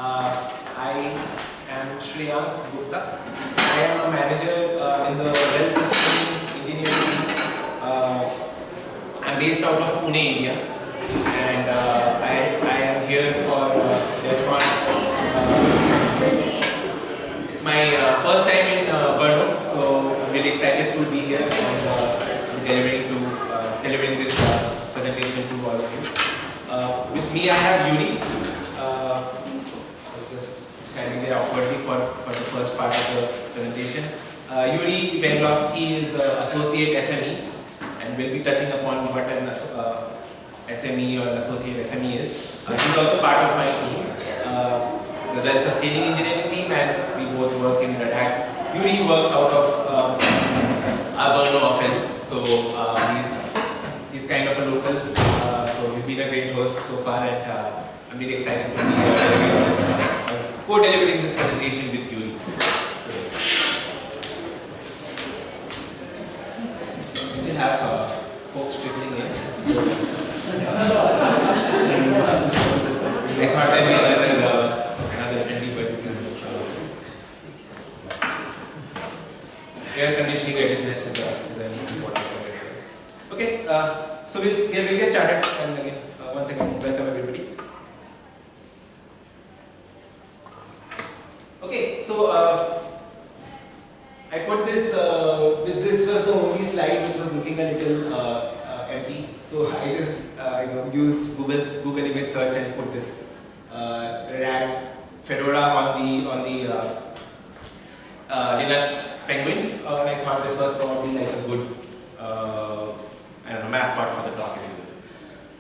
I am Shreyank Gupta. I am a manager in the Kernel Sustaining Engineering team. I'm based out of Pune, India, and I am here for DevConf. It's my first time in Brno, so I'm really excited to be here and delivering this presentation to all of you. With me, I have Iurii. Just standing there awkwardly for the first part of the presentation. Iurii Venglovskyi is associate SME, and we'll be touching upon what an SME or an associate SME is. He's also part of my team, the Kernel Sustaining Engineering team, and we both work in RHEL. Iurii works out of our Brno office, so he's kind of a local, so he's been a great host so far, and I'm really excited to be here co-delivering this presentation with Iurii. We still have folks trickling in. I thought there'd be another friendly, but air conditioning readiness is an important point. Okay, so we'll get started, and again, once again, welcome everybody. Okay, so I put this, this was the only slide which was looking a little empty, so I just used Google image search and put this RHEL Fedora on the Linux Penguin, and I thought this was probably like a good I don't know, mascot for the talk.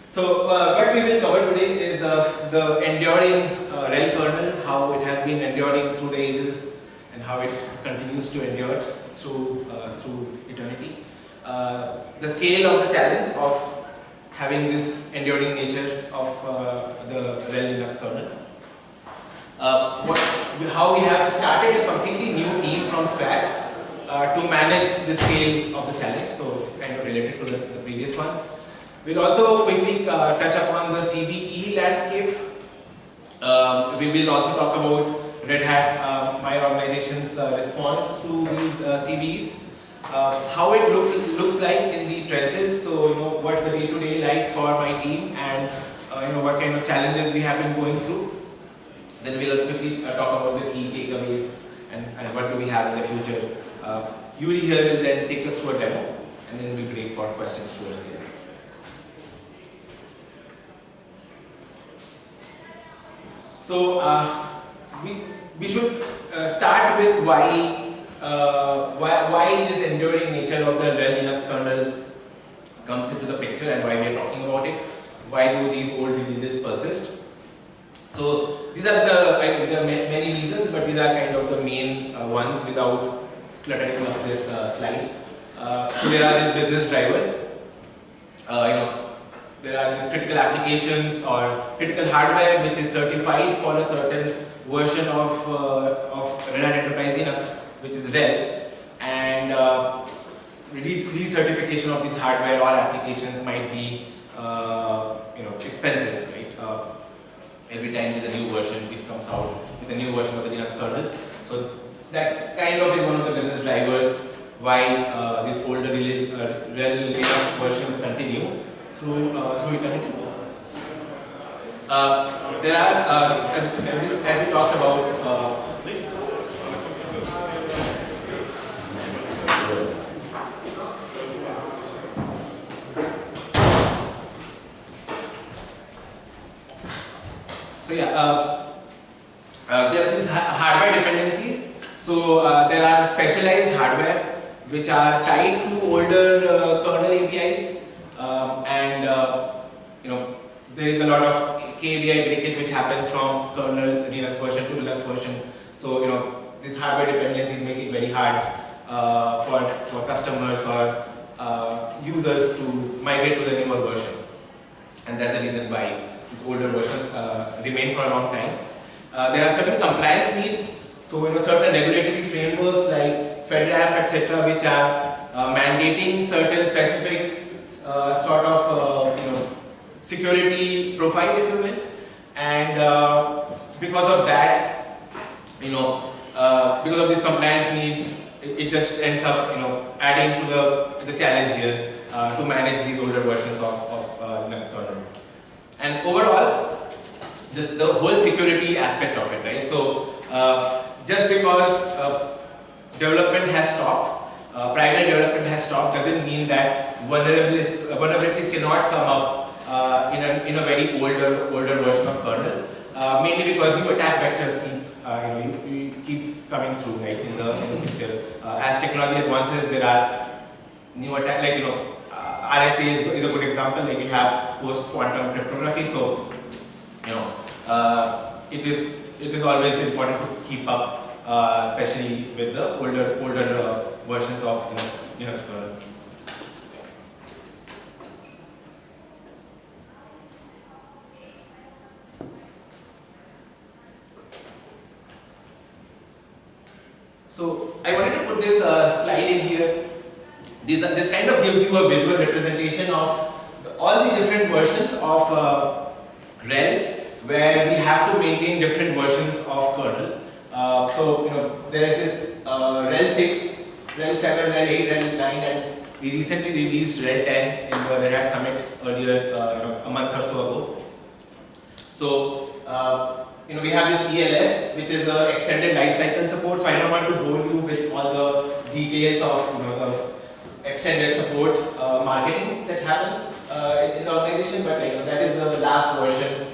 So what we will cover today is the enduring RHEL kernel, how it has been enduring through the ages and how it continues to endure through eternity. The scale of the challenge of having this enduring nature of the RHEL Linux kernel. How we have started a completely new team from scratch to manage the scale of the challenge. So it's kind of related to the previous one. We'll also quickly touch upon the CVE landscape. We will also talk about Red Hat, my organization's response to these CVEs, how it looks like in the trenches. So what's the day-to-day like for my team, and what kind of challenges we have been going through. Then we'll quickly talk about the key takeaways and what do we have in the future. Iurii here will then take us through a demo, and then we'll break for questions towards the end. So we should start with why this enduring nature of the RHEL Linux kernel comes into the picture and why we are talking about it. Why do these old releases persist? So these are there are many reasons, but these are kind of the main ones without cluttering up this slide. So there are these business drivers. There are these critical applications or critical hardware which is certified for a certain version of Red Hat Enterprise Linux, which is RHEL, and recertification of these hardware or applications might be expensive, right? Every time there's a new version, it comes out with a new version of the Linux kernel. So that kind of is one of the business drivers why these older RHEL Linux versions continue through eternity. There are, as we talked about, so yeah, there are these hardware dependencies. So there are specialized hardware which are tied to older kernel APIs. There is a lot of KABI breakage which happens from kernel Linux version to Linux version. So these hardware dependencies make it very hard for customers or users to migrate to the newer version, and that's the reason why these older versions remain for a long time. There are certain compliance needs. So certain regulatory frameworks like FedRAMP, etc., which are mandating certain specific sort of security profile, if you will, and because of that, because of these compliance needs, it just ends up, adding to the challenge here to manage these older versions of Linux kernel. And overall, the whole security aspect of it, right? So just because development has stopped, primary development has stopped, doesn't mean that vulnerabilities cannot come up in a very older version of kernel. Mainly because new attack vectors keep coming through, right, in the picture. As technology advances, there are new attack, RSA is a good example. Like we have post-quantum cryptography, so it is always important to keep up, especially with the older versions of Linux kernel. So I wanted to put this slide in here. This kind of gives you a visual representation of all these different versions of RHEL, where we have to maintain different versions of kernel. There is this RHEL 6, RHEL 7, RHEL 8, RHEL 9, and we recently released RHEL 10 in the Red Hat Summit earlier, a month or so ago. So we have this ELS, which is the extended lifecycle support. So I don't want to bore you with all the details of the extended support marketing that happens in the organization, but that is the last version,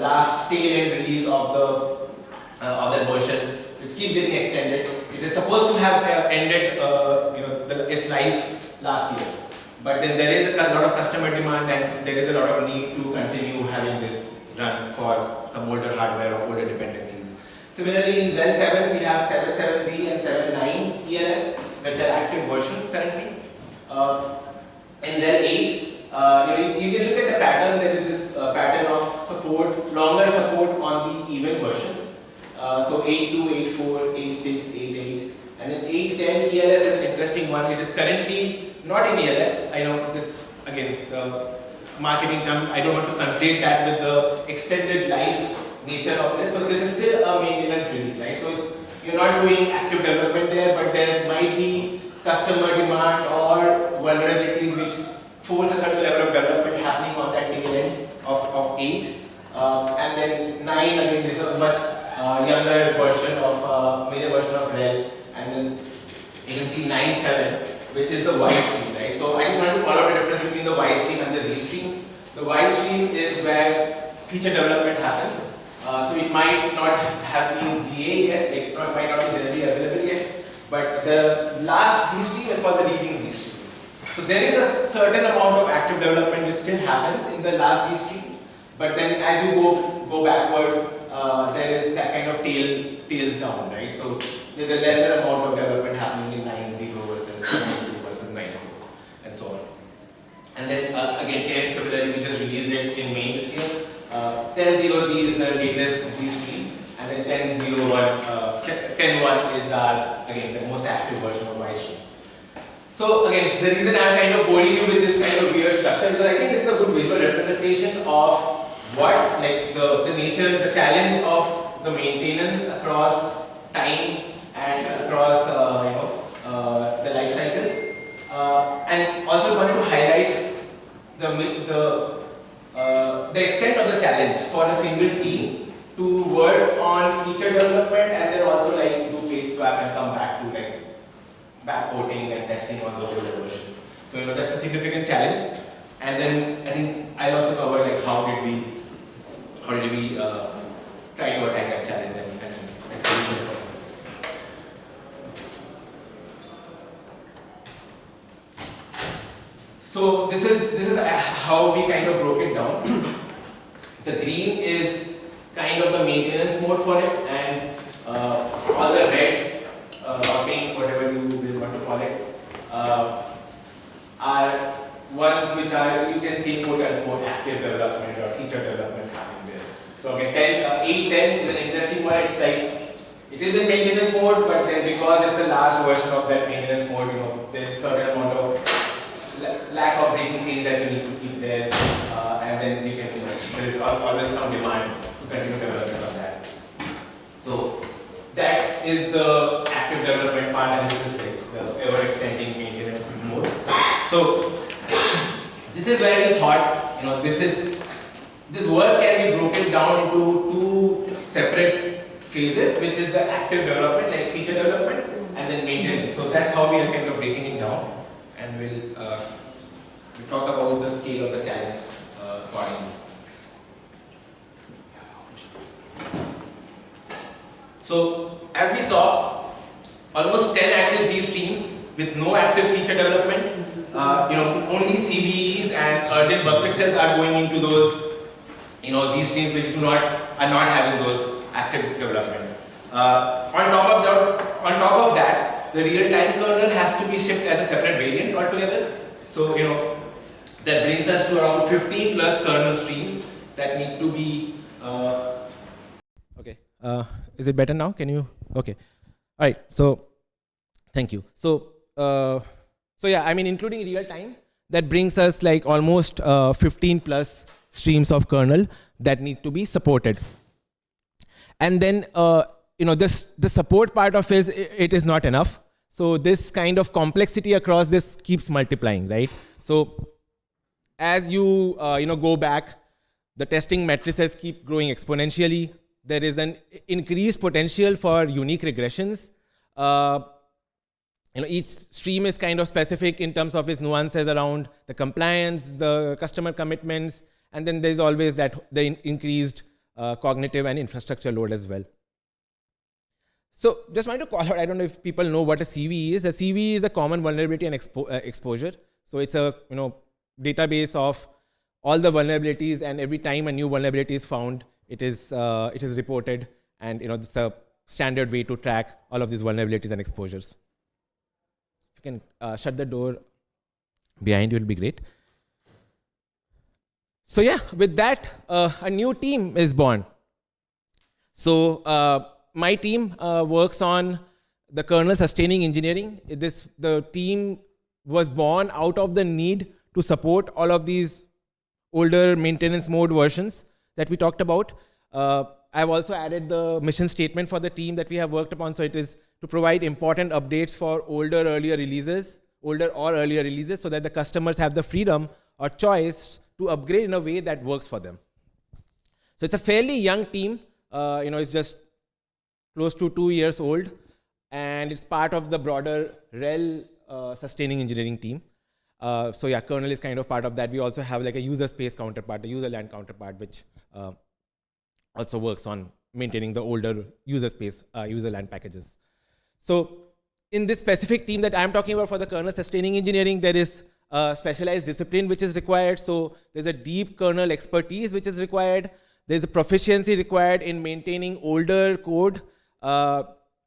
last tail-end release of that version, which keeps getting extended. It is supposed to have ended its life last year, but then there is a lot of customer demand and there is a lot of need to continue having this run for some older hardware or older dependencies. Similarly, in RHEL 7 we have 7.7z and 7.9 ELS, which are active versions currently. In RHEL 8, you can look at the pattern. There is this pattern of support, longer support on the even versions. So 8.2, 8.4, 8.6, 8.8, and then 8.10 ELS is an interesting one. It is currently not in ELS. I know it's again the marketing term. I don't want to conflate that with the extended life nature of this. So this is still a maintenance release, right? So you're not doing active development there, but there might be customer demand or vulnerabilities which force a certain level of development happening on that tail end of 8. And then 9, again, this is a much younger version of major version of RHEL. And then you can see 9.7, which is the Y stream, right? So I just want to call out the difference between the Y stream and the Z stream. The Y stream is where feature development happens. So it might not have been GA yet, it might not be generally available yet, but the last Z stream is called the leading Z stream. So there is a certain amount of active development which still happens in the last Z stream, but then as you go backward, there is that kind of tails down, right? So there's a lesser amount of development happening in 9.0 versus 9.2 versus 9.0 and so on. And then again, 10 similarly, we just released it in May this year. 10.0z is the latest Z stream, and then 10.1 is again the most active version of Y stream. So again, the reason I'm kind of boring you with this kind of weird structure, because I think this is a good visual representation of what, like the nature, the challenge of the maintenance across time and across the life cycles. And also wanted to highlight the extent of the challenge for a single team to work on feature development and then also like do page swap and come back to like backporting and testing on the older versions. So that's a significant challenge. And then I think I'll also cover like how did we try to attack that challenge and solution for it. So this is how we kind of broke it down. The green is kind of the maintenance mode for it, and all the red or pink, whatever you will want to call it, are ones which are, you can say, quote unquote active development or feature development happening there. So again, 8.10 is an interesting one. It's like it is in maintenance mode, but then because it's the last version of that maintenance mode, there's a certain amount of lack of breaking change that you need to keep there, and then you can, there is always some demand to continue development on that. that is the active development part, and this is like the ever-extending maintenance mode. So this is where we thought, this work can be broken down into two separate phases, which is the active development, like feature development, and then maintenance. So that's how we are kind of breaking it down, and we'll talk about the scale of the challenge accordingly. So as we saw, almost 10 active Z streams with no active feature development. Only CVEs and urgent bug fixes are going into those, Z streams which are not having those active development. On top of that, the real-time kernel has to be shipped as a separate variant altogether. So that brings us to around 15 plus kernel streams that need to be. Okay. Is it better now? Can you? Okay. All right. So, thank you. So yeah, I mean, including real time, that brings us like almost 15 plus streams of kernel that need to be supported. And then, the support part of it is not enough. So this kind of complexity across this keeps multiplying, right? So as you, go back, the testing matrices keep growing exponentially. There is an increased potential for unique regressions. Each stream is kind of specific in terms of its nuances around the compliance, the customer commitments, and then there's always the increased cognitive and infrastructure load as well. So just wanted to call out, I don't know if people know what a CVE is. A CVE is a common vulnerability and exposure. So it's a database of all the vulnerabilities, and every time a new vulnerability is found, it is reported, and it's a standard way to track all of these vulnerabilities and exposures. If you can shut the door behind you, it will be great. So yeah, with that, a new team is born. So my team works on the Kernel Sustaining Engineering. The team was born out of the need to support all of these older maintenance mode versions that we talked about. I've also added the mission statement for the team that we have worked upon. So it is to provide important updates for older or earlier releases, so that the customers have the freedom or choice to upgrade in a way that works for them. So it's a fairly young team. It's just close to 2 years old, and it's part of the broader RHEL Sustaining Engineering team. So yeah, kernel is kind of part of that. We also have like a user space counterpart, a user land counterpart, which also works on maintaining the older user space, user land packages. So in this specific team that I'm talking about for the Kernel Sustaining Engineering, there is a specialized discipline which is required. So there's a deep kernel expertise which is required. There's a proficiency required in maintaining older code,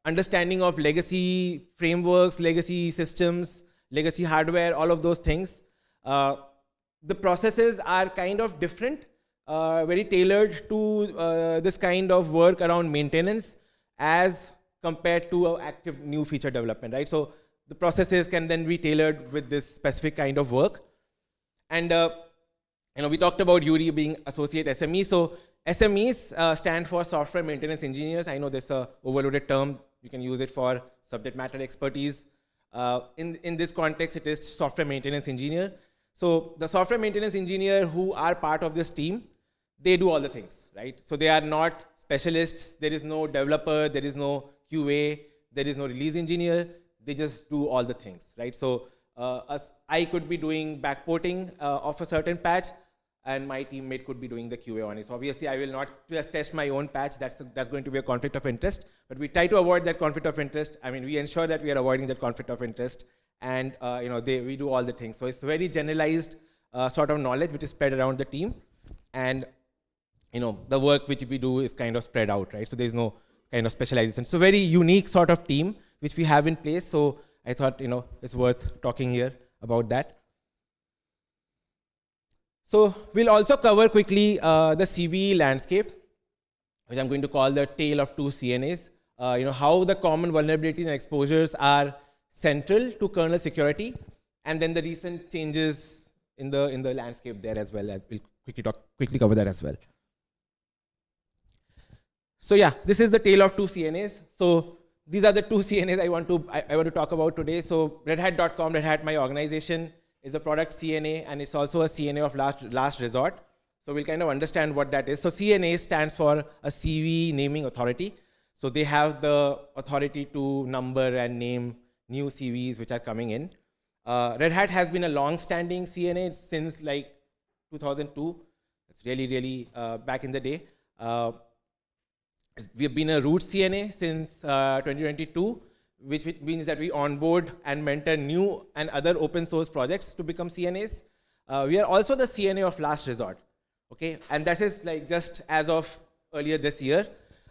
understanding of legacy frameworks, legacy systems, legacy hardware, all of those things. The processes are kind of different, very tailored to this kind of work around maintenance as compared to active new feature development, right? So the processes can then be tailored with this specific kind of work. And we talked about Iurii being associate SME. So SMEs stand for software maintenance engineers. I know there's a overloaded term. You can use it for subject matter expertise. In this context, it is software maintenance engineer. So the software maintenance engineer who are part of this team, they do all the things, right? So they are not specialists. There is no developer. There is no QA. There is no release engineer. They just do all the things, right? So I could be doing backporting of a certain patch, and my teammate could be doing the QA on it. So obviously, I will not just test my own patch. That's going to be a conflict of interest. But we try to avoid that conflict of interest. I mean, we ensure that we are avoiding that conflict of interest, and we do all the things. So it's very generalized sort of knowledge which is spread around the team, and the work which we do is kind of spread out, right? So there's no kind of specialization. So very unique sort of team which we have in place. So I thought it's worth talking here about that. So we'll also cover quickly the CVE landscape, which I'm going to call the tale of two CNAs. How the common vulnerabilities and exposures are central to kernel security, and then the recent changes in the landscape there as well. We'll quickly cover that as well. So yeah, this is the tale of two CNAs. So these are the two CNAs I want to talk about today. So redhat.com, Red Hat, my organization, is a product CNA, and it's also a CNA of last resort. So we'll kind of understand what that is. So CNA stands for a CVE Naming Authority. So they have the authority to number and name new CVEs which are coming in. Red Hat has been a long-standing CNA since like 2002. It's really back in the day. We have been a root CNA since 2022, which means that we onboard and mentor new and other open source projects to become CNAs. We are also the CNA of last resort, okay? And this is like just as of earlier this year.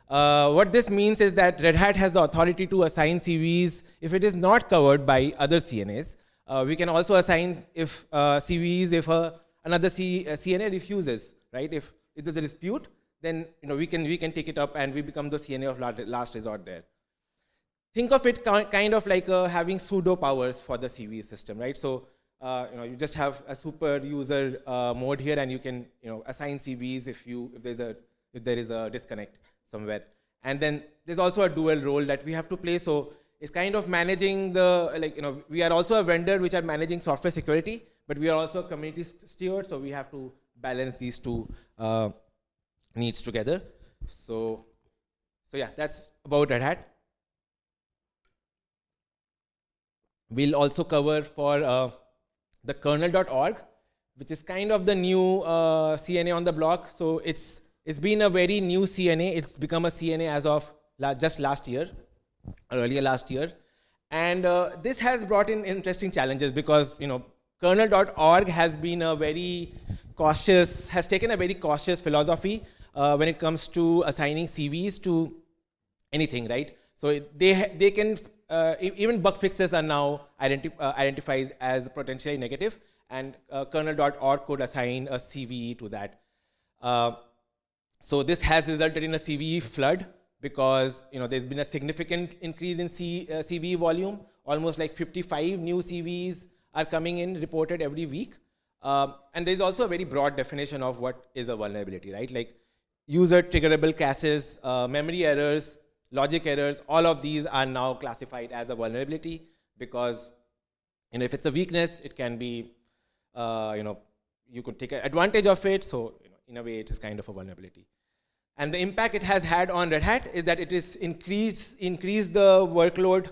What this means is that Red Hat has the authority to assign CVEs if it is not covered by other CNAs. We can also assign if CVEs if another CNA refuses, right? If there's a dispute, then we can take it up and we become the CNA of last resort there. Think of it kind of like having pseudo powers for the CVE system, right? So you just have a super user mode here, and you can assign CVEs if there is a disconnect somewhere. And then there's also a dual role that we have to play. So it's kind of managing we are also a vendor which are managing software security, but we are also a community steward, so we have to balance these two needs together. So yeah, that's about Red Hat. We'll also cover for the kernel.org, which is kind of the new CNA on the block. So it's been a very new CNA. It's become a CNA as of just last year, or earlier last year. And this has brought in interesting challenges because kernel.org has been has taken a very cautious philosophy when it comes to assigning CVs to anything, right? So they can even bug fixes are now identified as potentially negative, and kernel.org could assign a CVE to that. So this has resulted in a CVE flood because there's been a significant increase in CVE volume. Almost like 55 new CVEs are coming in reported every week. And there's also a very broad definition of what is a vulnerability, right? Like user triggerable caches, memory errors, logic errors, all of these are now classified as a vulnerability because if it's a weakness, it can be, you could take advantage of it. So in a way, it is kind of a vulnerability. And the impact it has had on Red Hat is that it is increased the workload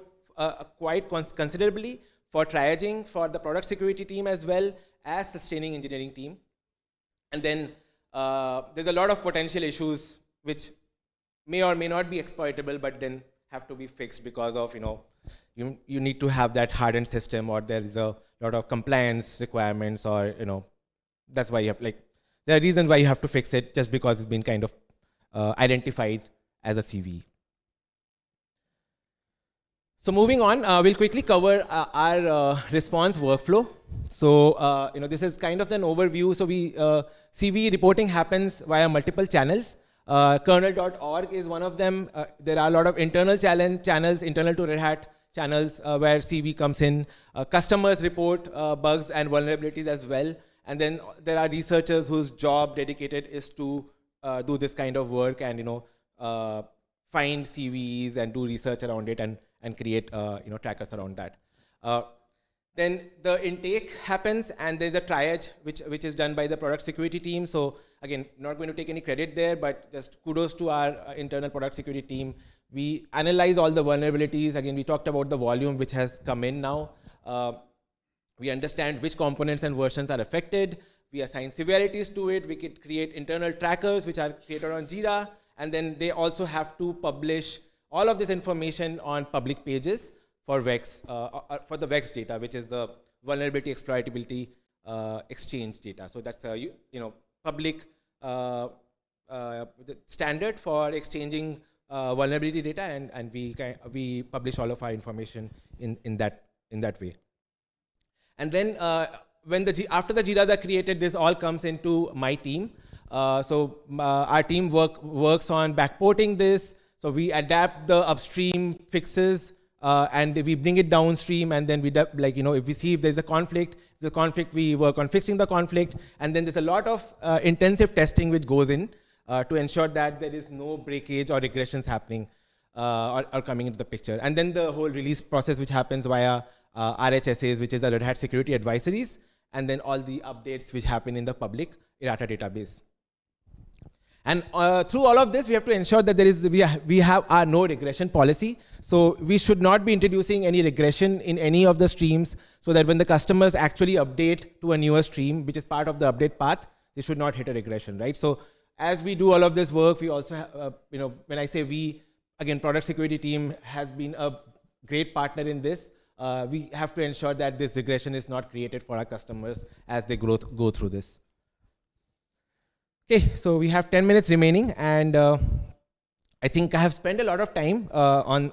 quite considerably for triaging, for the product security team as well as sustaining engineering team. And then there's a lot of potential issues which may or may not be exploitable, but then have to be fixed because of you need to have that hardened system, or there is a lot of compliance requirements, or that's why you have there are reasons why you have to fix it just because it's been kind of identified as a CVE. So moving on, we'll quickly cover our response workflow. So this is kind of an overview. So CVE reporting happens via multiple channels. Kernel.org is one of them. There are a lot of internal channels, internal to Red Hat channels where CVE comes in. Customers report bugs and vulnerabilities as well. And then there are researchers whose job dedicated is to do this kind of work and find CVEs and do research around it and create trackers around that. Then the intake happens, and there's a triage which is done by the product security team. So again, not going to take any credit there, but just kudos to our internal product security team. We analyze all the vulnerabilities. Again, we talked about the volume which has come in now. We understand which components and versions are affected. We assign severities to it. We could create internal trackers which are created on Jira, and then they also have to publish all of this information on public pages for VEX, for the VEX data, which is the vulnerability exploitability exchange data. So that's public standard for exchanging vulnerability data, and we publish all of our information in that way. And then after the Jiras are created, this all comes into my team. So our team works on backporting this. So we adapt the upstream fixes and we bring it downstream, and then we if we see if there's a conflict, we work on fixing the conflict, and then there's a lot of intensive testing which goes in to ensure that there is no breakage or regressions happening. are coming into the picture. And then the whole release process, which happens via RHSAs, which is the Red Hat Security Advisories, and then all the updates which happen in the public errata database. And through all of this, we have to ensure that we have our no regression policy. So we should not be introducing any regression in any of the streams, so that when the customers actually update to a newer stream, which is part of the update path, they should not hit a regression, right? So as we do all of this work, we also have, when I say we, again, product security team has been a great partner in this. We have to ensure that this regression is not created for our customers as they go through this. Okay, so we have 10 minutes remaining, and I think I have spent a lot of time on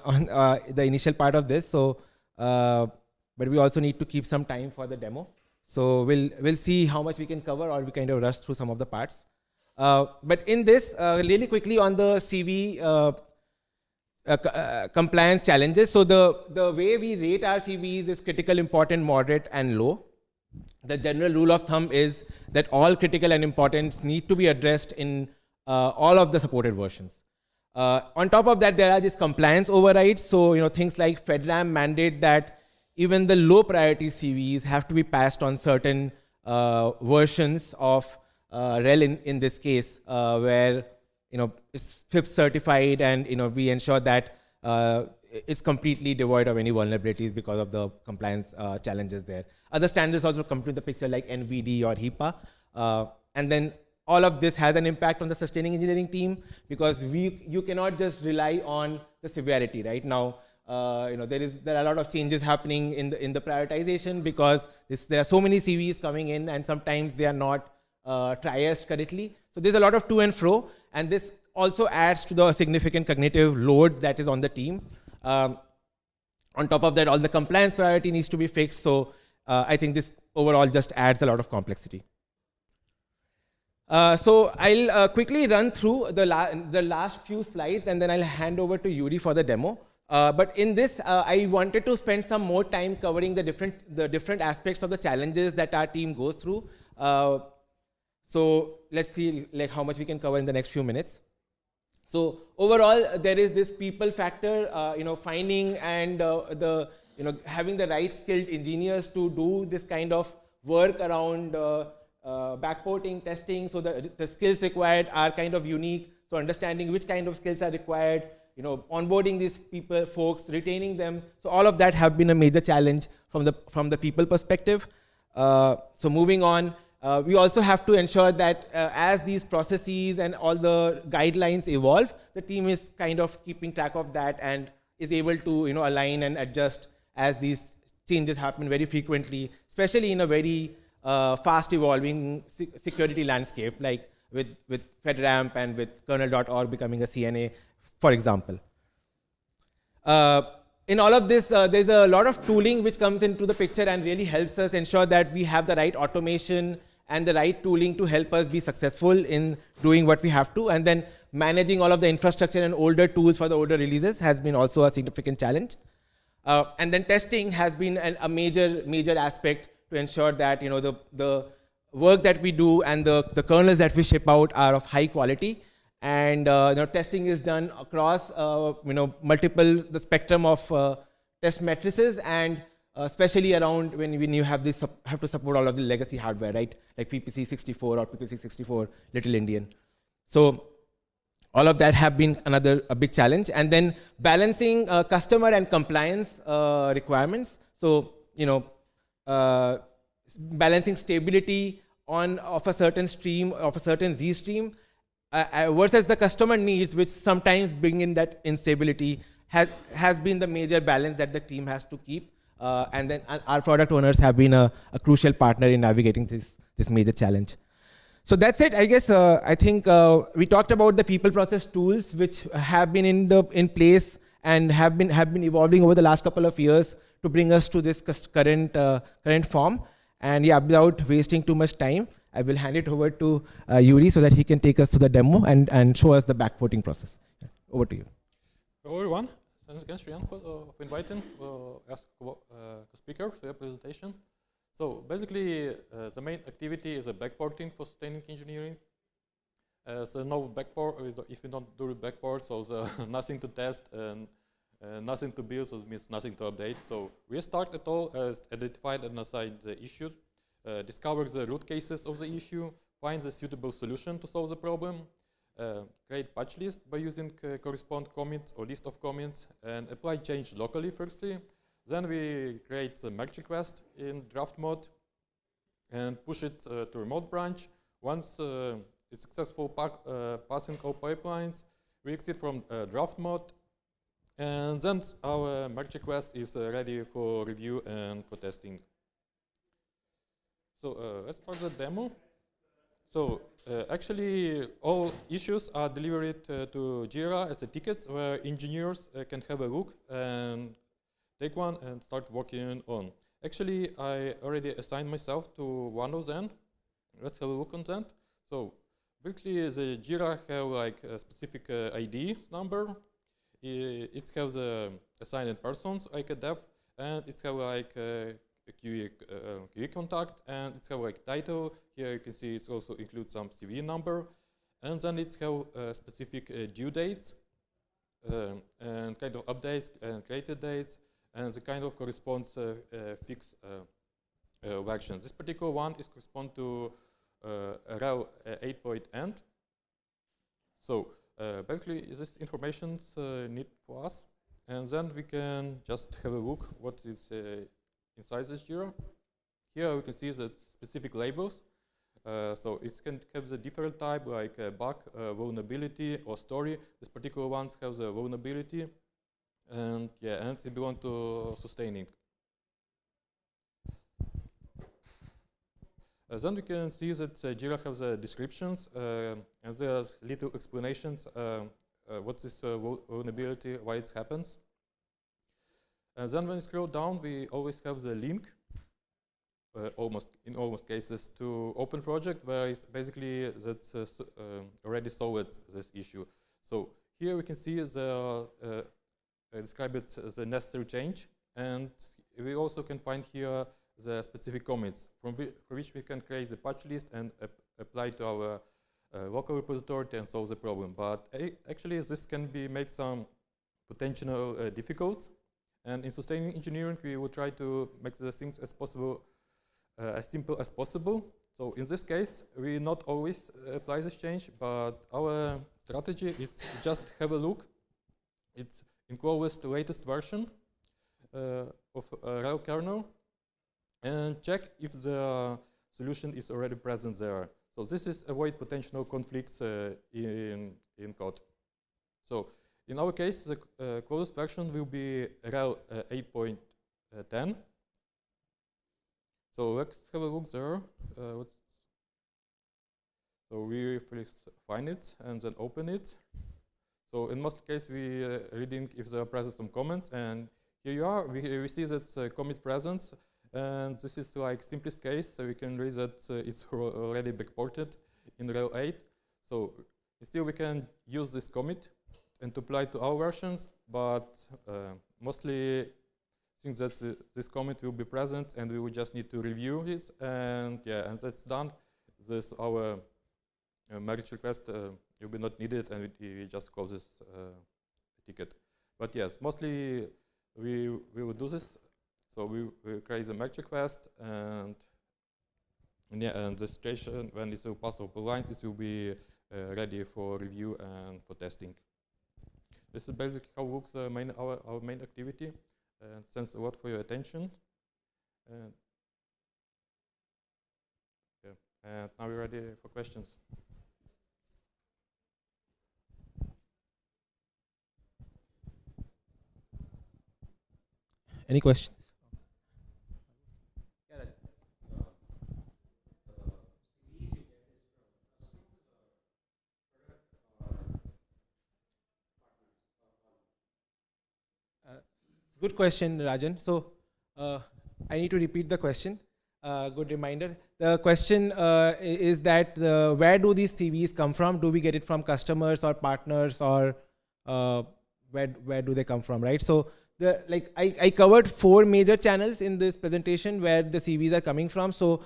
the initial part of this. So, but we also need to keep some time for the demo. So we'll see how much we can cover, or we kind of rush through some of the parts. But in this, really quickly on the CVE compliance challenges. So the way we rate our CVEs is critical, important, moderate, and low. The general rule of thumb is that all critical and importance need to be addressed in all of the supported versions. On top of that, there are these compliance overrides. So things like FedRAMP mandate that even the low priority CVEs have to be passed on certain versions of RHEL in this case, where it's FIPS certified, and we ensure that it's completely devoid of any vulnerabilities because of the compliance challenges there. Other standards also come to the picture, like NVD or HIPAA. And then all of this has an impact on the sustaining engineering team, because you cannot just rely on the severity. Right now, there are a lot of changes happening in the prioritization, because there are so many CVEs coming in, and sometimes they are not triaged correctly. So there's a lot of to and fro, and this also adds to the significant cognitive load that is on the team. On top of that, all the compliance priority needs to be fixed. So I think this overall just adds a lot of complexity. So I'll quickly run through the last few slides, and then I'll hand over to Iurii for the demo. But in this, I wanted to spend some more time covering the different aspects of the challenges that our team goes through. So let's see how much we can cover in the next few minutes. So overall, there is this people factor, finding and having the right skilled engineers to do this kind of work around backporting, testing. So the skills required are kind of unique. So understanding which kind of skills are required, onboarding these folks, retaining them. So all of that have been a major challenge from the people perspective. So moving on. We also have to ensure that as these processes and all the guidelines evolve, the team is kind of keeping track of that and is able to align and adjust as these changes happen very frequently, especially in a very fast evolving security landscape, like with FedRAMP and with kernel.org becoming a CNA, for example. In all of this, there's a lot of tooling which comes into the picture and really helps us ensure that we have the right automation and the right tooling to help us be successful in doing what we have to. And then managing all of the infrastructure and older tools for the older releases has been also a significant challenge. And then testing has been a major aspect to ensure that the work that we do and the kernels that we ship out are of high quality. And testing is done across the spectrum of test matrices, and especially around when you have to support all of the legacy hardware, right? Like PPC64 or PPC64 Little Indian. So all of that have been a big challenge. And then balancing customer and compliance requirements. So balancing stability of a certain stream, of a certain Z stream, versus the customer needs, which sometimes bring in that instability, has been the major balance that the team has to keep. And then our product owners have been a crucial partner in navigating this major challenge. So that's it. I guess I think we talked about the people process tools, which have been in place and have been evolving over the last couple of years to bring us to this current form. And yeah, without wasting too much time, I will hand it over to Iurii so that he can take us to the demo and show us the backporting process. Over to you. Hello everyone. Thanks again, Shreyank, for inviting us speaker to your presentation. So basically, the main activity is a backporting for sustaining engineering. So no backport, if you don't do backport, so there's nothing to test and nothing to build, so it means nothing to update. So restart it all as identified and assign the issue, discover the root cases of the issue, find the suitable solution to solve the problem, create patch list by using correspond commits or list of commits, and apply change locally firstly. Then we create a merge request in draft mode and push it to remote branch. Once it's successful passing all pipelines, we exit from draft mode, and then our merge request is ready for review and for testing. So let's start the demo. So actually, all issues are delivered to Jira as a tickets where engineers can have a look and take one and start working on. Actually, I already assigned myself to one of them. Let's have a look on that. So basically, the Jira have like a specific ID number. It has assigned persons like a dev, and it have like a QE contact, and it have like title. Here you can see it also includes some CVE number, and then it have specific due dates and kind of updates and created dates, and the kind of corresponds fixed version. This particular one is correspond to RHEL 8.end. So basically, this information need for us, and then we can just have a look what is inside this Jira. Here we can see that specific labels. So it can have the different type like bug, vulnerability, or story. This particular ones have the vulnerability, and yeah, and it belongs to sustaining. Then we can see that Jira has descriptions, and there's little explanations what is vulnerability, why it happens. And then when we scroll down, we always have the link, in almost cases, to open project, where it's basically that's already solved this issue. So here we can see the describe it as a necessary change, and we also can find here the specific commits from which we can create the patch list and apply to our local repository and solve the problem. But actually, this can be make some potential difficult. And in sustaining engineering, we will try to make the things as possible, as simple as possible. So in this case, we not always apply this change, but our strategy is just have a look. It's includes the latest version of RHEL kernel, and check if the solution is already present there. So this is avoid potential conflicts in code. So in our case, the closest version will be RHEL 8.10. So let's have a look there. So we first find it and then open it. So in most cases, we reading if there are present some comments, and here you are. We see that commit presence. And this is like simplest case, so we can read that it's already backported in RHEL 8. So still we can use this commit and to apply to our versions, but mostly think that this commit will be present, and we will just need to review it. And yeah, and that's done. This our merge request will be not needed, and we just close this ticket. But yes, mostly we will do this. So we create the merge request, and yeah, and the situation when it will pass over lines, it will be ready for review and for testing. This is basically how looks our main activity. And thanks a lot for your attention. And yeah, and now we're ready for questions. Any questions? Good question, Rajan. So I need to repeat the question. Good reminder. The question is that where do these CVEs come from? Do we get it from customers or partners, or where do they come from, right? So I covered 4 major channels in this presentation where the CVEs are coming from. So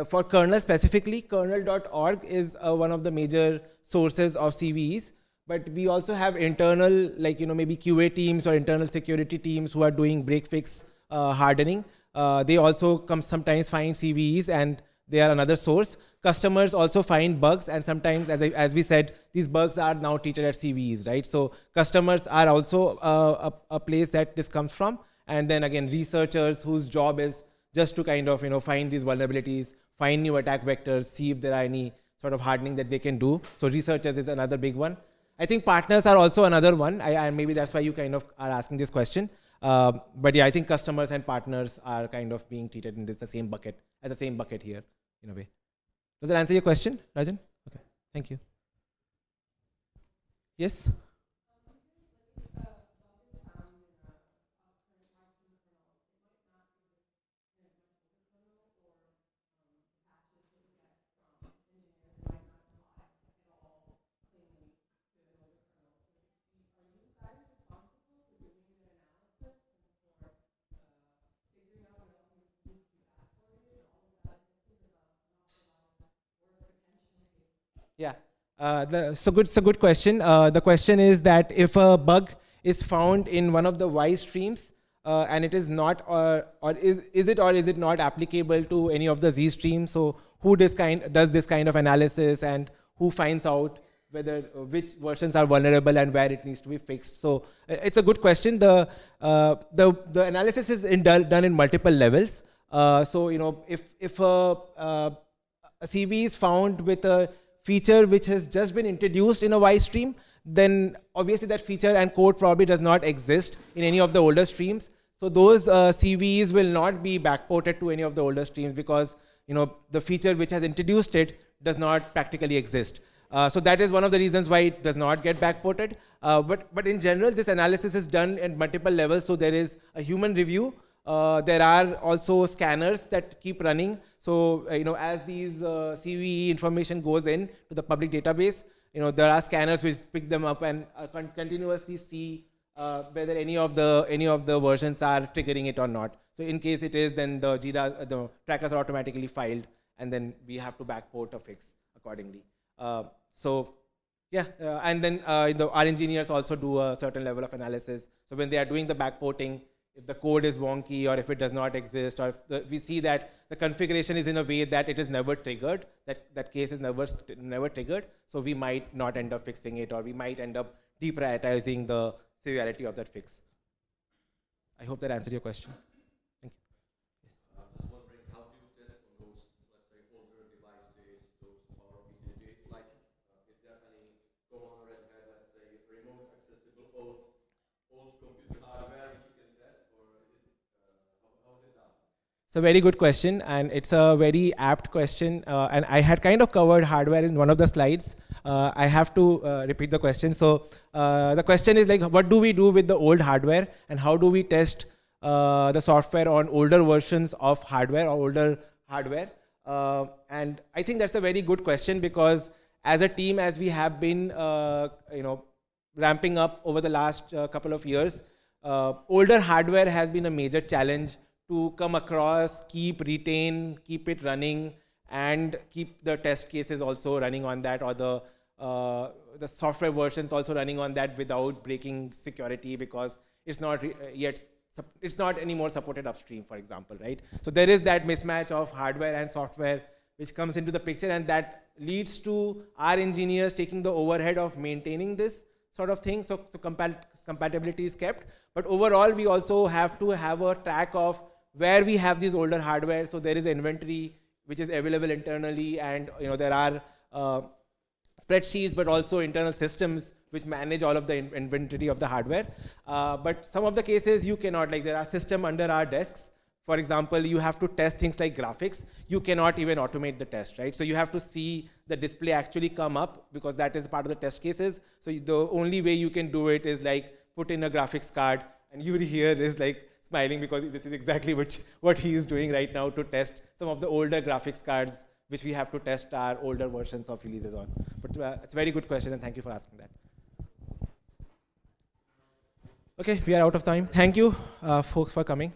for kernel specifically, kernel.org is one of the major sources of CVEs. But we also have internal, like maybe QA teams or internal security teams who are doing break fix hardening. They also sometimes find CVEs, and they are another source. Customers also find bugs, and sometimes, as we said, these bugs are now treated as CVEs, right? So customers are also a place that this comes from. And then again, researchers whose job is just to kind of find these vulnerabilities, find new attack vectors, see if there are any sort of hardening that they can do. So researchers is another big one. I think partners are also another one. Maybe that's why you kind of are asking this question. But yeah, I think customers and partners are kind of being treated in the same bucket, as the same bucket here, in a way. Does that answer your question, Rajan? Okay, thank you. Yes? Yeah, so good question. The question is that if a bug is found in one of the Y streams and it is not, or is it not applicable to any of the Z streams? So who does this kind of analysis, and who finds out whether which versions are vulnerable and where it needs to be fixed? So it's a good question. The analysis is done in multiple levels. So if a CV is found with a feature which has just been introduced in a Y stream, then obviously that feature and code probably does not exist in any of the older streams. So those CVEs will not be backported to any of the older streams, because the feature which has introduced it does not practically exist. So that is one of the reasons why it does not get backported. But in general, this analysis is done at multiple levels. So there is a human review. There are also scanners that keep running. So as these CVE information goes in to the public database, there are scanners which pick them up and continuously see whether any of the versions are triggering it or not. So in case it is, then the the trackers are automatically filed, and then we have to backport a fix accordingly. So yeah, and then our engineers also do a certain level of analysis. So when they are doing the backporting, if the code is wonky, or if it does not exist, or if we see that the configuration is in a way that it is never triggered, that case is never triggered, so we might not end up fixing it, or we might end up deprioritizing the severity of that fix. I hope that answered your question. Thank you. Yes. Just wondering, how do you test on those, let's say, older devices, those power PCBs? Like, is there any go on RHEL, let's say, remote accessible old computer hardware which you can test, or is it, how is it done? It's a very good question, and it's a very apt question. And I had kind of covered hardware in one of the slides. I have to repeat the question. So the question is like, what do we do with the old hardware, and how do we test the software on older versions of hardware or older hardware? And I think that's a very good question, because as a team, as we have been ramping up over the last couple of years, older hardware has been a major challenge to come across, retain, keep it running, and keep the test cases also running on that, or the software versions also running on that without breaking security, because it's not it's not anymore supported upstream, for example, right? So there is that mismatch of hardware and software which comes into the picture, and that leads to our engineers taking the overhead of maintaining this sort of thing. So compatibility is kept, but overall we also have to have a track of where we have these older hardware. So there is inventory which is available internally, and there are spreadsheets, but also internal systems which manage all of the inventory of the hardware. But some of the cases you cannot, like there are systems under our desks. For example, you have to test things like graphics. You cannot even automate the test, right? So you have to see the display actually come up, because that is part of the test cases. So the only way you can do it is like put in a graphics card, and Iurii here is like smiling, because this is exactly what he is doing right now, to test some of the older graphics cards which we have to test our older versions of releases on. But it's a very good question, and thank you for asking that. Okay, we are out of time. Thank you, folks, for coming.